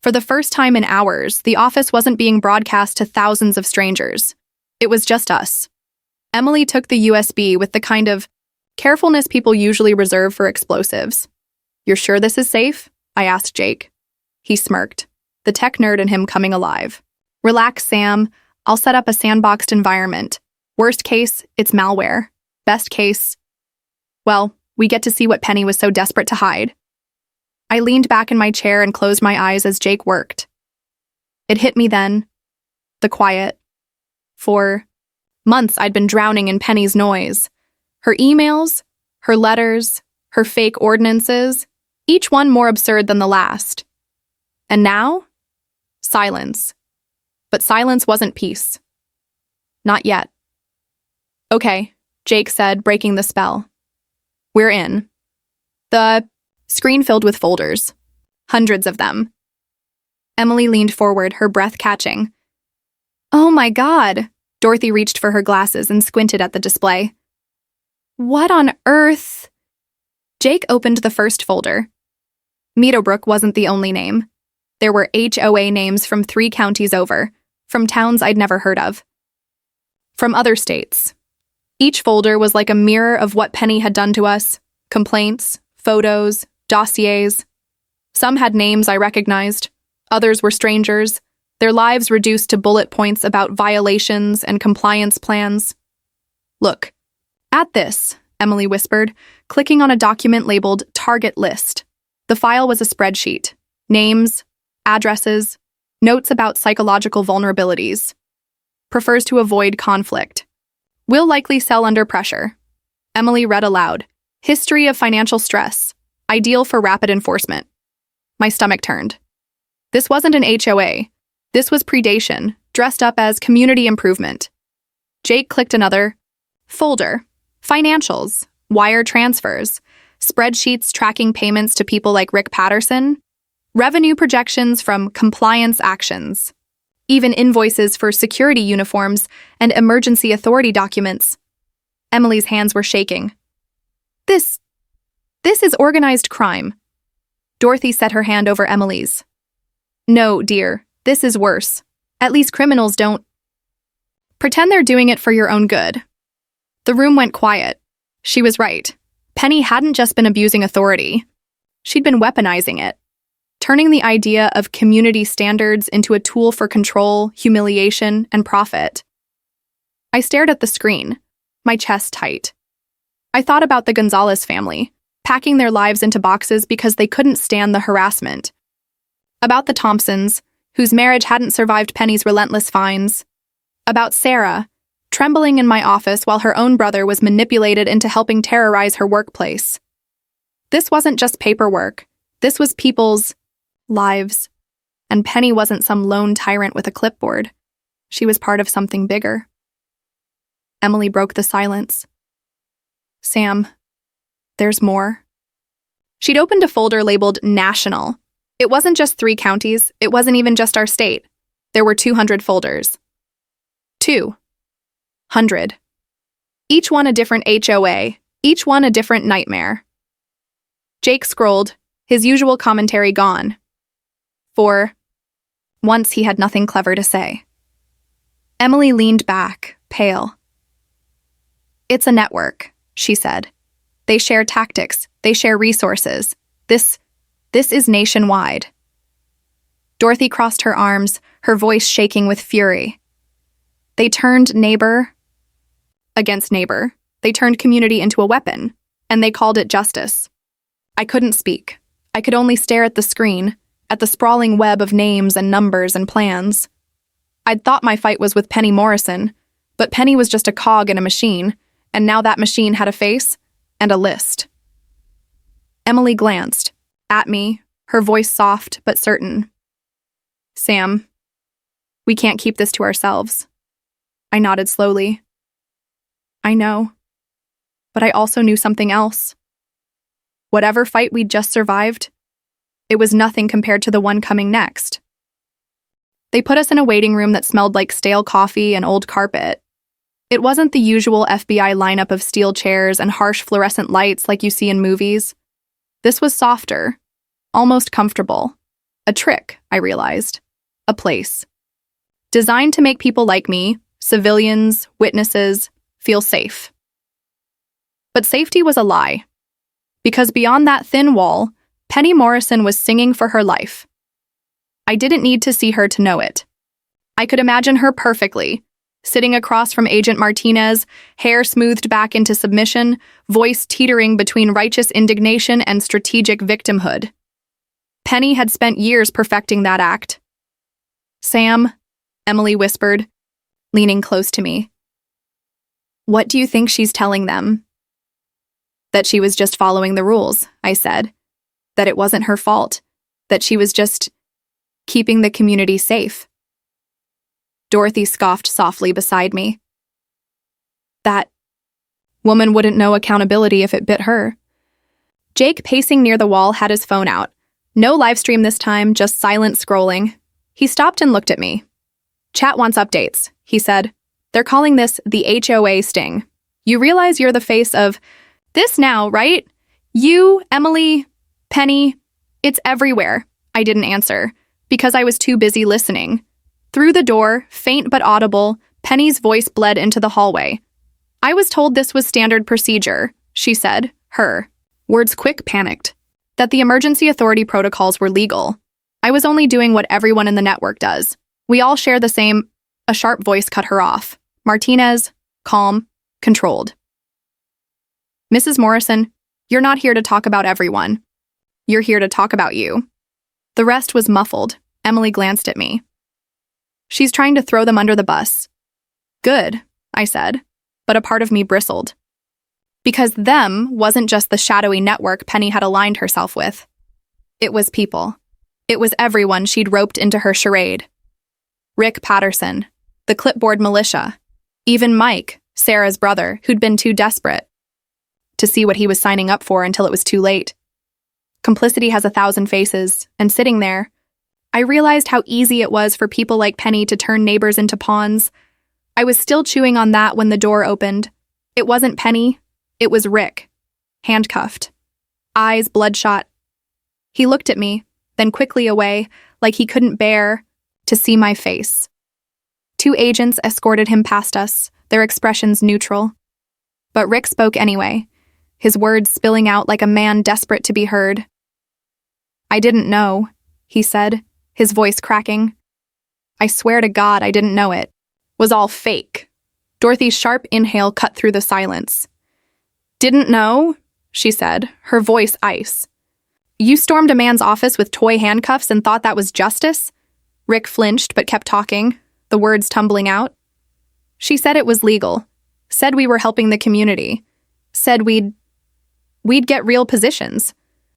For the first time in hours, the office wasn't being broadcast to thousands of strangers. It was just us. Emily took the USB with the kind of carefulness people usually reserve for explosives. "You're sure this is safe?" I asked Jake. He smirked, the tech nerd in him coming alive. "Relax, Sam. I'll set up a sandboxed environment. Worst case, it's malware. Best case, well, we get to see what Penny was so desperate to hide." I leaned back in my chair and closed my eyes as Jake worked. It hit me then. The quiet. For months, I'd been drowning in Penny's noise. Her emails, her letters, her fake ordinances, each one more absurd than the last. And now? Silence. But silence wasn't peace. Not yet. "Okay," Jake said, breaking the spell. "We're in." The screen filled with folders. Hundreds of them. Emily leaned forward, her breath catching. "Oh my God!" Dorothy reached for her glasses and squinted at the display. "What on earth?" Jake opened the first folder. Meadowbrook wasn't the only name. There were HOA names from 3 counties over, from towns I'd never heard of. From other states. Each folder was like a mirror of what Penny had done to us. Complaints, photos, dossiers. Some had names I recognized. Others were strangers, their lives reduced to bullet points about violations and compliance plans. "Look. At this," Emily whispered, clicking on a document labeled Target List. The file was a spreadsheet. Names, addresses, notes about psychological vulnerabilities. Prefers to avoid conflict. Will likely sell under pressure. Emily read aloud. History of financial stress. Ideal for rapid enforcement. My stomach turned. This wasn't an HOA. This was predation, dressed up as community improvement. Jake clicked another folder. Financials, wire transfers, spreadsheets tracking payments to people like Rick Patterson, revenue projections from compliance actions, even invoices for security uniforms and emergency authority documents. Emily's hands were shaking. This is organized crime." Dorothy set her hand over Emily's. "No, dear, this is worse. At least criminals don't pretend they're doing it for your own good." The room went quiet. She was right. Penny hadn't just been abusing authority. She'd been weaponizing it, turning the idea of community standards into a tool for control, humiliation, and profit. I stared at the screen, my chest tight. I thought about the Gonzalez family, packing their lives into boxes because they couldn't stand the harassment. About the Thompsons, whose marriage hadn't survived Penny's relentless fines. About Sarah, trembling in my office while her own brother was manipulated into helping terrorize her workplace. This wasn't just paperwork. This was people's lives. And Penny wasn't some lone tyrant with a clipboard. She was part of something bigger. Emily broke the silence. Sam, there's more. She'd opened a folder labeled National. It wasn't just 3 counties. It wasn't even just our state. There were 200 folders. 200. Each one a different HOA. Each one a different nightmare. Jake scrolled, his usual commentary gone. For once he had nothing clever to say. Emily leaned back, pale. It's a network, she said. They share tactics. They share resources. This is nationwide. Dorothy crossed her arms, her voice shaking with fury. They turned neighbor against neighbor. They turned community into a weapon, and they called it justice. I couldn't speak. I could only stare at the screen, at the sprawling web of names and numbers and plans. I'd thought my fight was with Penny Morrison, but Penny was just a cog in a machine, and now that machine had a face and a list. Emily glanced at me, her voice soft but certain. Sam, we can't keep this to ourselves. I nodded slowly. I know. But I also knew something else. Whatever fight we'd just survived, it was nothing compared to the one coming next. They put us in a waiting room that smelled like stale coffee and old carpet. It wasn't the usual FBI lineup of steel chairs and harsh fluorescent lights like you see in movies. This was softer, almost comfortable. A trick, I realized. A place. Designed to make people like me, civilians, witnesses, feel safe. But safety was a lie. Because beyond that thin wall, Penny Morrison was singing for her life. I didn't need to see her to know it. I could imagine her perfectly, sitting across from Agent Martinez, hair smoothed back into submission, voice teetering between righteous indignation and strategic victimhood. Penny had spent years perfecting that act. Sam, Emily whispered, leaning close to me. What do you think she's telling them? That she was just following the rules, I said. That it wasn't her fault. That she was just keeping the community safe. Dorothy scoffed softly beside me. That woman wouldn't know accountability if it bit her. Jake, pacing near the wall, had his phone out. No live stream this time, just silent scrolling. He stopped and looked at me. Chat wants updates, he said. They're calling this the HOA sting. You realize you're the face of this now, right? You, Emily, Penny, it's everywhere. I didn't answer, because I was too busy listening. Through the door, faint but audible, Penny's voice bled into the hallway. I was told this was standard procedure, she said, her words quick panicked, that the emergency authority protocols were legal. I was only doing what everyone in the network does. We all share the same. A sharp voice cut her off. Martinez, calm, controlled. Mrs. Morrison, you're not here to talk about everyone. You're here to talk about you. The rest was muffled. Emily glanced at me. She's trying to throw them under the bus. Good, I said, but a part of me bristled. Because them wasn't just the shadowy network Penny had aligned herself with. It was people. It was everyone she'd roped into her charade. Rick Patterson, the clipboard militia, even Mike, Sarah's brother, who'd been too desperate to see what he was signing up for until it was too late. Complicity has 1,000 faces, and sitting there, I realized how easy it was for people like Penny to turn neighbors into pawns. I was still chewing on that when the door opened. It wasn't Penny, it was Rick, handcuffed, eyes bloodshot. He looked at me, then quickly away, like he couldn't bear to see my face. 2 agents escorted him past us, their expressions neutral. But Rick spoke anyway. his words spilling out like a man desperate to be heard. "I didn't know," he said, his voice cracking. "I swear to God I didn't know it. Was all fake." Dorothy's sharp inhale cut through the silence. "Didn't know?" she said, her voice ice. "You stormed a man's office with toy handcuffs and thought that was justice?" Rick flinched but kept talking, the words tumbling out. "She said it was legal. Said we were helping the community. Said we'd get real positions.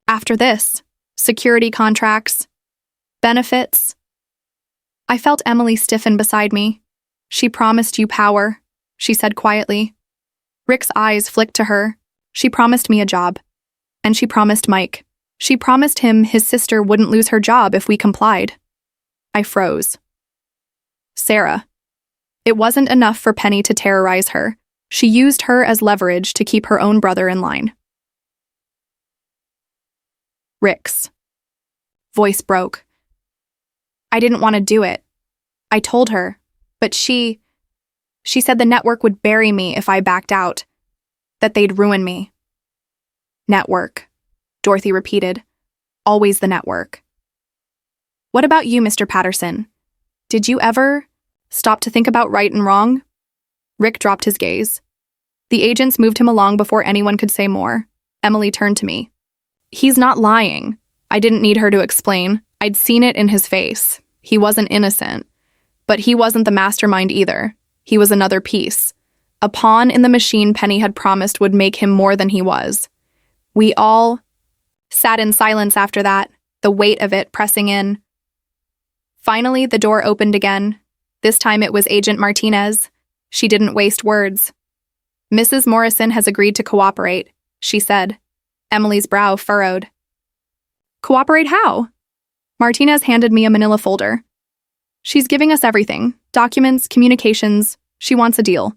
After this, security contracts, benefits." I felt Emily stiffen beside me. "She promised you power," she said quietly. Rick's eyes flicked to her. "She promised me a job. And she promised Mike. She promised him his sister wouldn't lose her job if we complied." I froze. Sarah. It wasn't enough for Penny to terrorize her. She used her as leverage to keep her own brother in line. Rick's voice broke. "I didn't want to do it. I told her, but she said the network would bury me if I backed out, that they'd ruin me." "Network," Dorothy repeated. "Always the network." "What about you, Mr. Patterson? Did you ever stop to think about right and wrong?" Rick dropped his gaze. The agents moved him along before anyone could say more. Emily turned to me. "He's not lying." I didn't need her to explain. I'd seen it in his face. He wasn't innocent. But he wasn't the mastermind either. He was another piece. A pawn in the machine Penny had promised would make him more than he was. We all sat in silence after that, the weight of it pressing in. Finally, the door opened again. This time it was Agent Martinez. She didn't waste words. "Mrs. Morrison has agreed to cooperate," she said. Emily's brow furrowed. "Cooperate how?" Martinez handed me a manila folder. "She's giving us everything. Documents, communications. She wants a deal."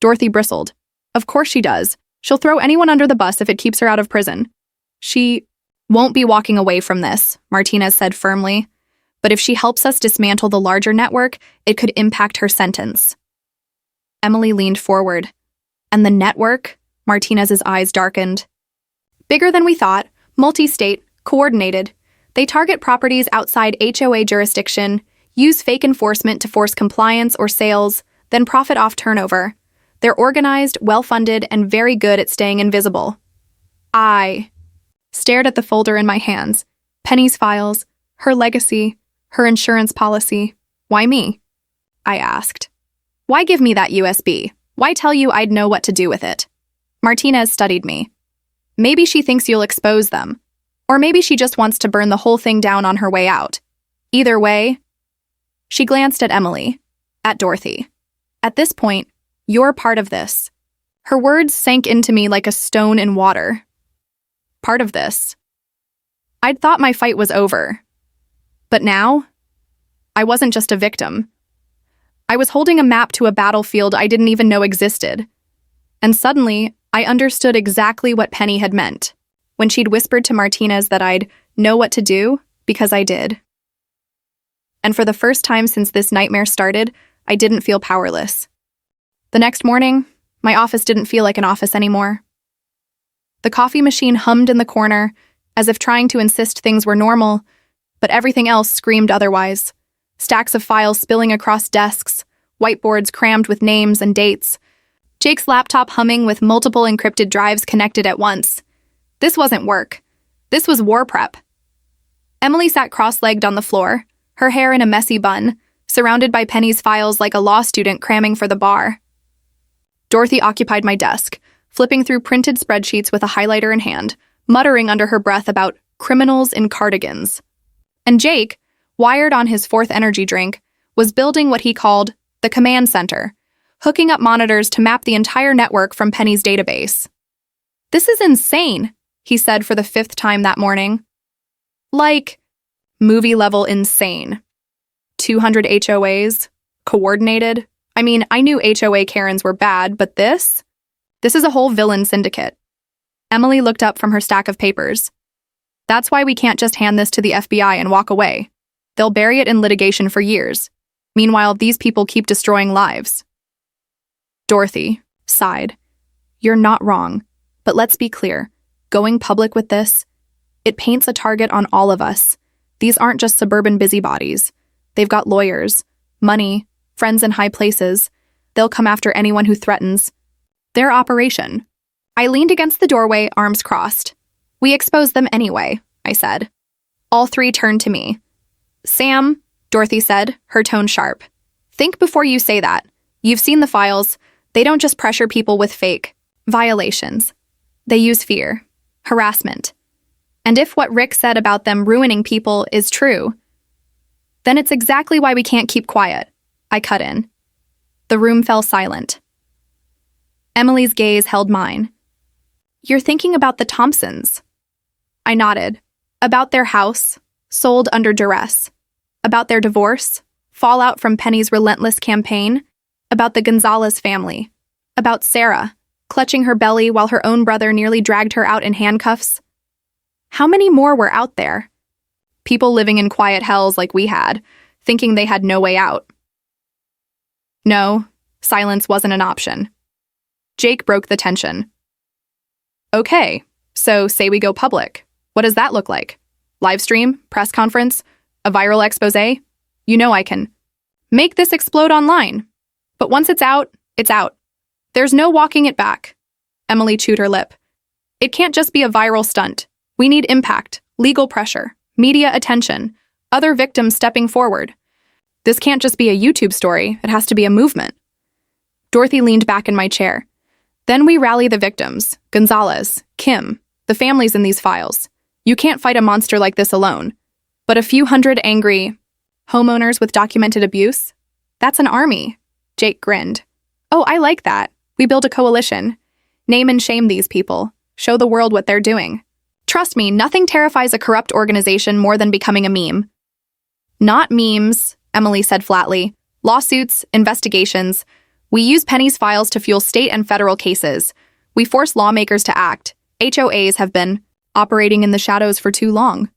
Dorothy bristled. "Of course she does. She'll throw anyone under the bus if it keeps her out of prison." "She won't be walking away from this," Martinez said firmly. "But if she helps us dismantle the larger network, it could impact her sentence." Emily leaned forward. "And the network?" Martinez's eyes darkened. "Bigger than we thought, multi-state, coordinated. They target properties outside HOA jurisdiction, use fake enforcement to force compliance or sales, then profit off turnover. They're organized, well-funded, and very good at staying invisible." I stared at the folder in my hands. Penny's files, her legacy, her insurance policy. "Why me?" I asked. "Why give me that USB? Why tell you I'd know what to do with it?" Martinez studied me. "Maybe she thinks you'll expose them. Or maybe she just wants to burn the whole thing down on her way out. Either way." She glanced at Emily, at Dorothy. "At this point, you're part of this." Her words sank into me like a stone in water. Part of this. I'd thought my fight was over. But now, I wasn't just a victim. I was holding a map to a battlefield I didn't even know existed. And suddenly, I understood exactly what Penny had meant when she'd whispered to Martinez that I'd know what to do, because I did. And for the first time since this nightmare started, I didn't feel powerless. The next morning, my office didn't feel like an office anymore. The coffee machine hummed in the corner, as if trying to insist things were normal, but everything else screamed otherwise. Stacks of files spilling across desks, whiteboards crammed with names and dates, Jake's laptop humming with multiple encrypted drives connected at once. This wasn't work. This was war prep. Emily sat cross-legged on the floor, her hair in a messy bun, surrounded by Penny's files like a law student cramming for the bar. Dorothy occupied my desk, flipping through printed spreadsheets with a highlighter in hand, muttering under her breath about criminals in cardigans. And Jake, wired on his fourth energy drink, was building what he called the command center, hooking up monitors to map the entire network from Penny's database. "This is insane," he said for the fifth time that morning. Like, movie-level insane. 200 HOAs, coordinated. I mean, I knew HOA Karens were bad, but this is a whole villain syndicate. Emily looked up from her stack of papers. "That's why we can't just hand this to the FBI and walk away. They'll bury it in litigation for years. Meanwhile, these people keep destroying lives." Dorothy sighed. "You're not wrong, But let's be clear, going public with this, it paints a target on all of us. These aren't just suburban busybodies. They've got lawyers, money, friends in high places. They'll come after anyone who threatens their operation. I leaned against the doorway, arms crossed. We expose them anyway, I said. All three turned to me. Sam, Dorothy said, her tone sharp. Think before you say that. You've seen the files. They don't just pressure people with fake violations. They use fear, harassment. And if what Rick said about them ruining people is true, then it's exactly why we can't keep quiet. I cut in. The room fell silent. Emily's gaze held mine. You're thinking about the Thompsons. I nodded. About their house, sold under duress. About their divorce, fallout from Penny's relentless campaign. About the Gonzalez family. About Sarah, clutching her belly while her own brother nearly dragged her out in handcuffs. How many more were out there? People living in quiet hells like we had, thinking they had no way out. No, silence wasn't an option. Jake broke the tension. Okay, so say we go public. What does that look like? Live stream? Press conference? A viral expose? You know I can make this explode online. But once it's out, it's out. There's no walking it back. Emily chewed her lip. It can't just be a viral stunt. We need impact, legal pressure, media attention, other victims stepping forward. This can't just be a YouTube story. It has to be a movement. Dorothy leaned back in my chair. Then we rally the victims, Gonzalez, Kim, the families in these files. You can't fight a monster like this alone. But a few hundred angry homeowners with documented abuse? That's an army. Jake grinned. Oh, I like that. We build a coalition. Name and shame these people. Show the world what they're doing. Trust me, nothing terrifies a corrupt organization more than becoming a meme. Not memes, Emily said flatly. Lawsuits, investigations. We use Penny's files to fuel state and federal cases. We force lawmakers to act. HOAs have been operating in the shadows for too long.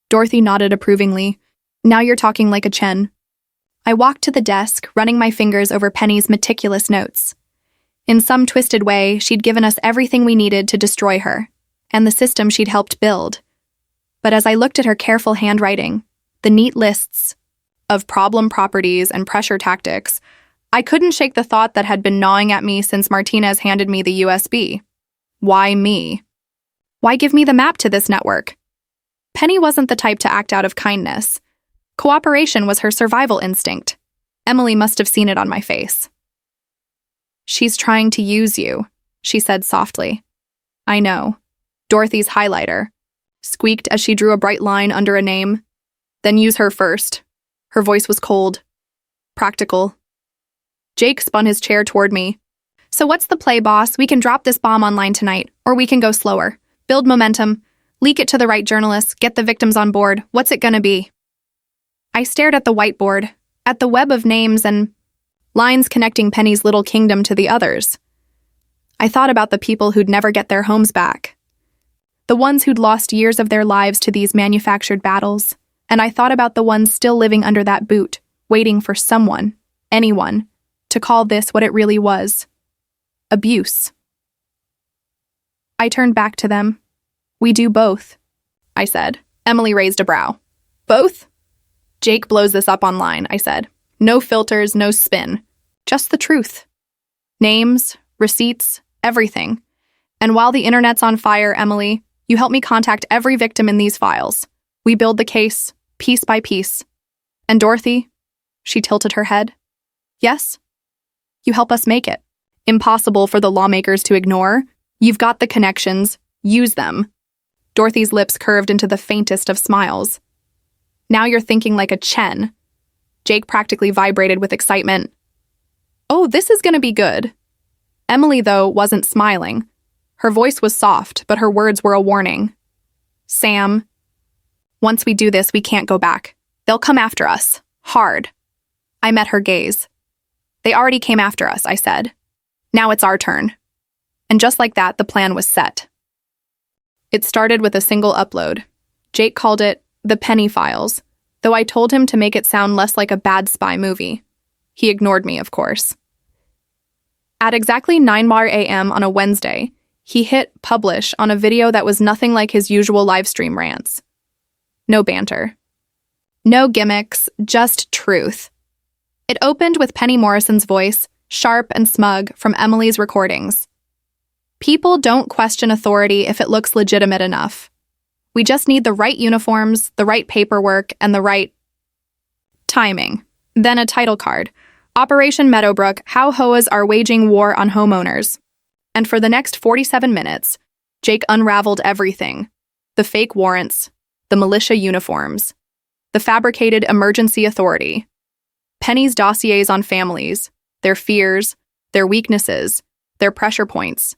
Dorothy nodded approvingly. Now you're talking like a Chen. I walked to the desk, running my fingers over Penny's meticulous notes. In some twisted way, she'd given us everything we needed to destroy her, and the system she'd helped build. But as I looked at her careful handwriting, the neat lists of problem properties and pressure tactics, I couldn't shake the thought that had been gnawing at me since Martinez handed me the USB. Why me? Why give me the map to this network? Penny wasn't the type to act out of kindness. Cooperation was her survival instinct. Emily must have seen it on my face. She's trying to use you, she said softly. I know. Dorothy's highlighter squeaked as she drew a bright line under a name. Then use her first. Her voice was cold, practical. Jake spun his chair toward me. So what's the play, boss? We can drop this bomb online tonight, or we can go slower. Build momentum, leak it to the right journalists, get the victims on board. What's it gonna be? I stared at the whiteboard, at the web of names and lines connecting Penny's little kingdom to the others. I thought about the people who'd never get their homes back, the ones who'd lost years of their lives to these manufactured battles, and I thought about the ones still living under that boot, waiting for someone, anyone, to call this what it really was. Abuse. I turned back to them. We do both, I said. Emily raised a brow. Both? Jake blows this up online, I said. No filters, no spin. Just the truth. Names, receipts, everything. And while the internet's on fire, Emily, you help me contact every victim in these files. We build the case, piece by piece. And Dorothy? She tilted her head. Yes? You help us make it. Impossible for the lawmakers to ignore. You've got the connections. Use them. Dorothy's lips curved into the faintest of smiles. Now you're thinking like a Chen. Jake practically vibrated with excitement. Oh, this is gonna be good. Emily, though, wasn't smiling. Her voice was soft, but her words were a warning. Sam, once we do this, we can't go back. They'll come after us. Hard. I met her gaze. They already came after us, I said. Now it's our turn. And just like that, the plan was set. It started with a single upload. Jake called it the Penny Files, though I told him to make it sound less like a bad spy movie. He ignored me, of course. At exactly 9 a.m. on a Wednesday, He hit publish on a video that was nothing like his usual livestream rants. No banter. No gimmicks, just truth. It opened with Penny Morrison's voice, sharp and smug, from Emily's recordings. People don't question authority if it looks legitimate enough. We just need the right uniforms, the right paperwork, and the right timing. Then a title card. Operation Meadowbrook, How HOAs Are Waging War on Homeowners. And for the next 47 minutes, Jake unraveled everything. The fake warrants, the militia uniforms, the fabricated emergency authority, Penny's dossiers on families, their fears, their weaknesses, their pressure points.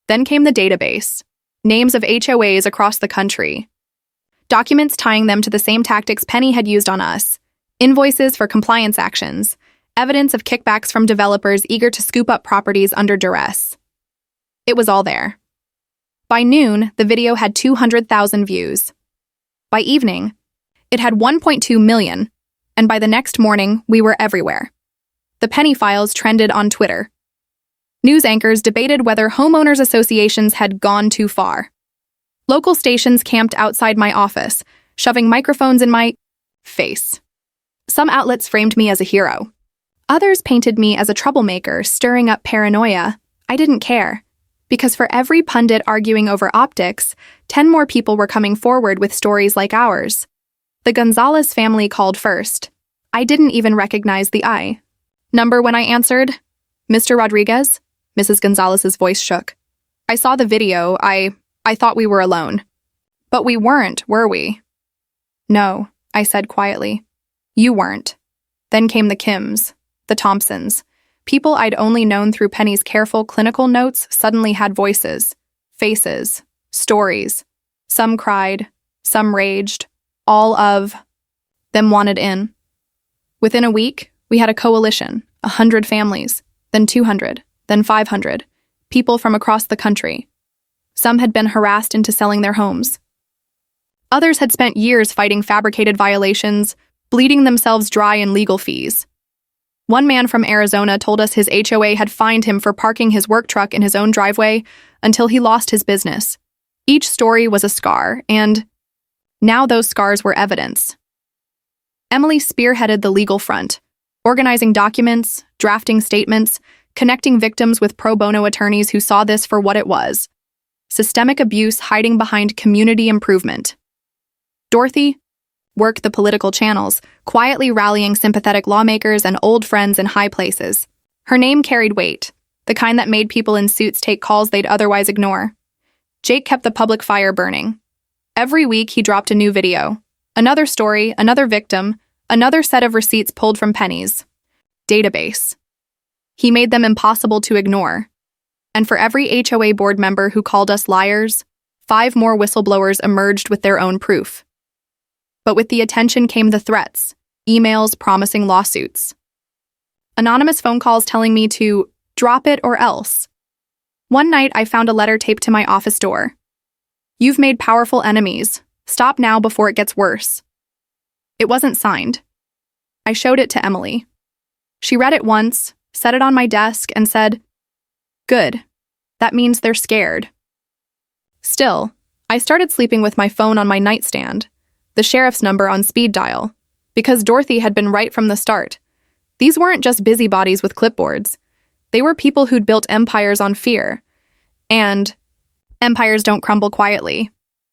Then came the database, names of HOAs across the country, documents tying them to the same tactics Penny had used on us, invoices for compliance actions, evidence of kickbacks from developers eager to scoop up properties under duress. It was all there. By noon, the video had 200,000 views. By evening, it had 1.2 million, and by the next morning, we were everywhere. The Penny Files trended on Twitter. News anchors debated whether homeowners associations had gone too far. Local stations camped outside my office, shoving microphones in my face. Some outlets framed me as a hero. Others painted me as a troublemaker, stirring up paranoia. I didn't care, because for every pundit arguing over optics, 10 more people were coming forward with stories like ours. The Gonzalez family called first. I didn't even recognize the I number when I answered. Mr. Rodriguez? Mrs. Gonzalez's voice shook. I saw the video. I thought we were alone. But we weren't, were we? No, I said quietly. You weren't. Then came the Kims, the Thompsons. People I'd only known through Penny's careful clinical notes suddenly had voices, faces, stories. Some cried, some raged. All of them wanted in. Within a week, we had a coalition, 100 families, then 200, then 500, people from across the country. Some had been harassed into selling their homes. Others had spent years fighting fabricated violations, bleeding themselves dry in legal fees. One man from Arizona told us his HOA had fined him for parking his work truck in his own driveway until he lost his business. Each story was a scar, and now those scars were evidence. Emily spearheaded the legal front, organizing documents, drafting statements, connecting victims with pro bono attorneys who saw this for what it was: systemic abuse hiding behind community improvement. Dorothy worked the political channels, quietly rallying sympathetic lawmakers and old friends in high places. Her name carried weight, the kind that made people in suits take calls they'd otherwise ignore. Jake kept the public fire burning. Every week he dropped a new video. Another story, another victim, another set of receipts pulled from Penny's database. He made them impossible to ignore. And for every HOA board member who called us liars, 5 more whistleblowers emerged with their own proof. But with the attention came the threats, emails promising lawsuits. Anonymous phone calls telling me to drop it or else. One night I found a letter taped to my office door. You've made powerful enemies. Stop now before it gets worse. It wasn't signed. I showed it to Emily. She read it once, set it on my desk, and said, "Good. That means they're scared." Still, I started sleeping with my phone on my nightstand, the sheriff's number on speed dial, because Dorothy had been right from the start. These weren't just busybodies with clipboards. They were people who'd built empires on fear. And empires don't crumble quietly.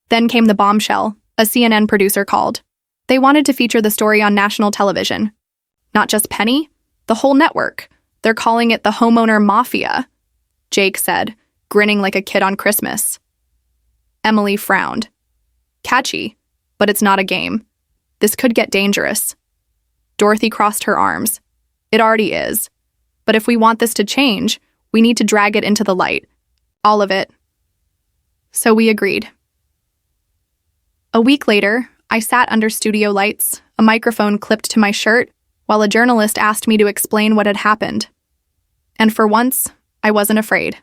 Then came the bombshell, a CNN producer called. They wanted to feature the story on national television. Not just Penny, the whole network. They're calling it the homeowner mafia, Jake said, grinning like a kid on Christmas. Emily frowned. Catchy, but it's not a game. This could get dangerous. Dorothy crossed her arms. It already is. But if we want this to change, we need to drag it into the light. All of it. So we agreed. A week later, I sat under studio lights, a microphone clipped to my shirt, while a journalist asked me to explain what had happened. And for once, I wasn't afraid.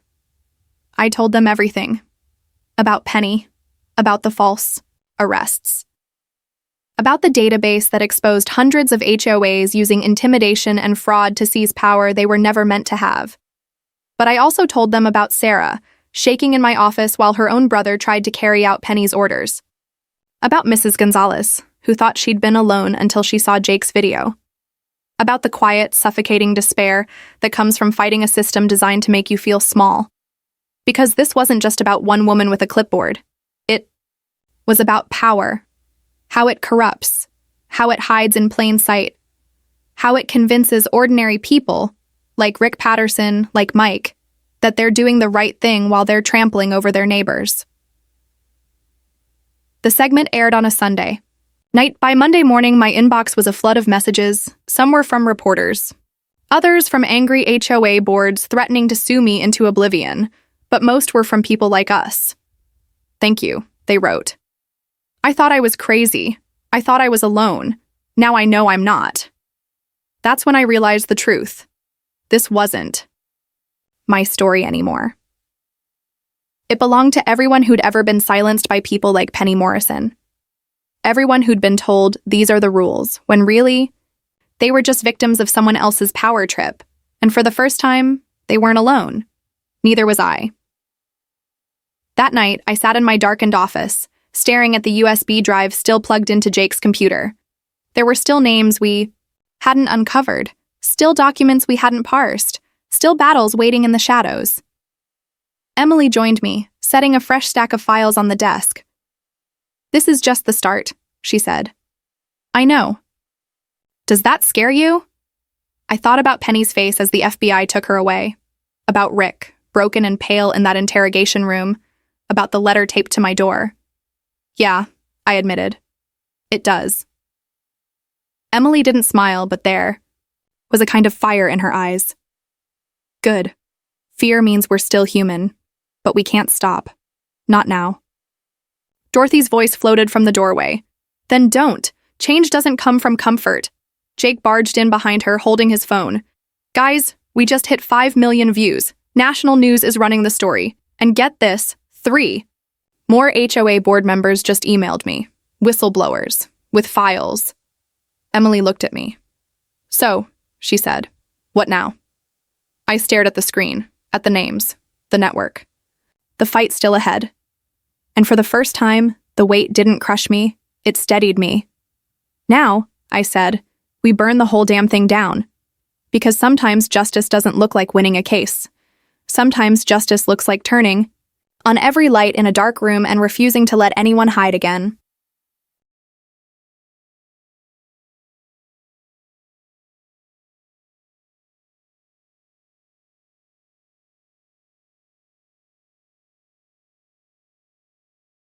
I told them everything. About Penny, about the false arrests, about the database that exposed hundreds of HOAs using intimidation and fraud to seize power they were never meant to have. But I also told them about Sarah, shaking in my office while her own brother tried to carry out Penny's orders. About Mrs. Gonzalez, who thought she'd been alone until she saw Jake's video. About the quiet, suffocating despair that comes from fighting a system designed to make you feel small. Because this wasn't just about one woman with a clipboard. It was about power. How it corrupts. How it hides in plain sight. How it convinces ordinary people, like Rick Patterson, like Mike, that they're doing the right thing while they're trampling over their neighbors. The segment aired on a Sunday. By Monday morning, my inbox was a flood of messages. Some were from reporters. Others from angry HOA boards threatening to sue me into oblivion, but most were from people like us. "Thank you," they wrote. "I thought I was crazy. I thought I was alone. Now I know I'm not." That's when I realized the truth. This wasn't my story anymore. It belonged to everyone who'd ever been silenced by people like Penny Morrison. Everyone who'd been told these are the rules, when really, they were just victims of someone else's power trip, and for the first time, they weren't alone. Neither was I. That night, I sat in my darkened office, staring at the USB drive still plugged into Jake's computer. There were still names we hadn't uncovered, still documents we hadn't parsed, still battles waiting in the shadows. Emily joined me, setting a fresh stack of files on the desk. "This is just the start," she said. "I know." "Does that scare you?" I thought about Penny's face as the FBI took her away. About Rick, broken and pale in that interrogation room. About the letter taped to my door. "Yeah," I admitted. "It does." Emily didn't smile, but there was a kind of fire in her eyes. "Good. Fear means we're still human, but we can't stop. Not now." Dorothy's voice floated from the doorway. "Then don't. Change doesn't come from comfort." Jake barged in behind her, holding his phone. "Guys, we just hit 5 million views. National news is running the story. And get this, 3 more HOA board members just emailed me. Whistleblowers. With files." Emily looked at me. "So," she said, "what now?" I stared at the screen, at the names, the network. The fight still ahead. And for the first time, the weight didn't crush me, it steadied me. "Now," I said, "we burn the whole damn thing down. Because sometimes justice doesn't look like winning a case. Sometimes justice looks like turning on every light in a dark room and refusing to let anyone hide again."